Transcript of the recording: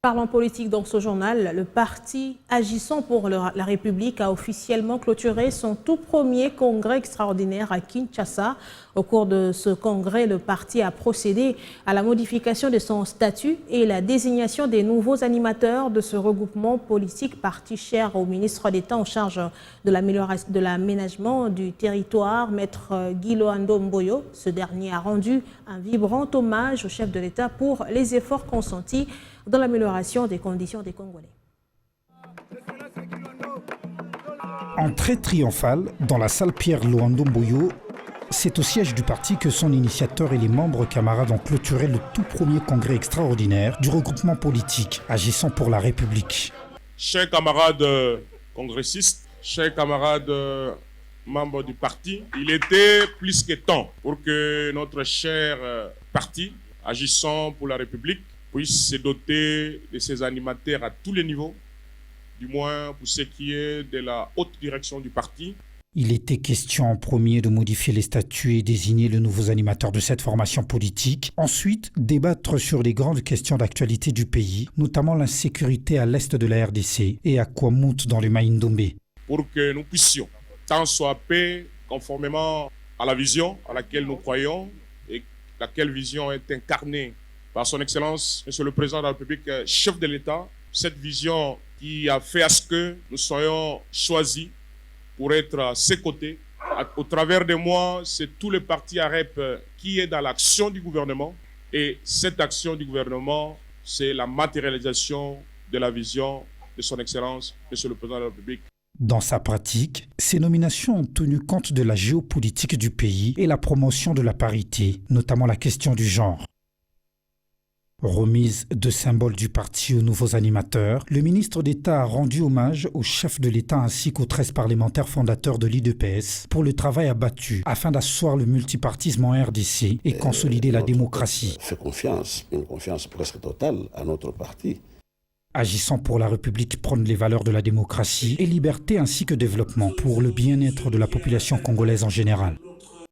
Parlons politique dans ce journal, le parti Agissons pour la République a officiellement clôturé son tout premier congrès extraordinaire à Kinshasa. Au cours de ce congrès, le parti a procédé à la modification de son statut et la désignation des nouveaux animateurs de ce regroupement politique, parti cher au ministre d'État en charge de l'aménagement du territoire, maître Guy Loando Mboyo. Ce dernier a rendu un vibrant hommage au chef de l'État pour les efforts consentis dans l'amélioration des conditions des Congolais. Entrée triomphale dans la salle Pierre Loando Mboyo, c'est au siège du parti que son initiateur et les membres camarades ont clôturé le tout premier congrès extraordinaire du regroupement politique Agissons pour la République. Chers camarades congressistes, chers camarades membres du parti, il était plus que temps pour que notre cher parti Agissons pour la République puisse se doter de ses animateurs à tous les niveaux, du moins pour ce qui est de la haute direction du parti. Il était question en premier de modifier les statuts et désigner les nouveaux animateurs de cette formation politique. Ensuite, débattre sur les grandes questions d'actualité du pays, notamment l'insécurité à l'est de la RDC et à Kwamout dans le Maïndombe. Pour que nous puissions, tant soit paix, conformément à la vision à laquelle nous croyons et laquelle vision est incarnée par son Excellence, Monsieur le Président de la République, chef de l'État, cette vision qui a fait à ce que nous soyons choisis pour être à ses côtés. Au travers de moi, c'est tout le parti AREP qui est dans l'action du gouvernement. Et cette action du gouvernement, c'est la matérialisation de la vision de son Excellence, Monsieur le Président de la République. Dans sa pratique, ces nominations ont tenu compte de la géopolitique du pays et la promotion de la parité, notamment la question du genre. Remise de symboles du parti aux nouveaux animateurs, le ministre d'État a rendu hommage au chef de l'État ainsi qu'aux 13 parlementaires fondateurs de l'IDPS pour le travail abattu afin d'asseoir le multipartisme en RDC et consolider la démocratie. Fait confiance, une confiance presque totale à notre parti. Agissant pour la République prône les valeurs de la démocratie et liberté ainsi que développement pour le bien-être de la population congolaise en général.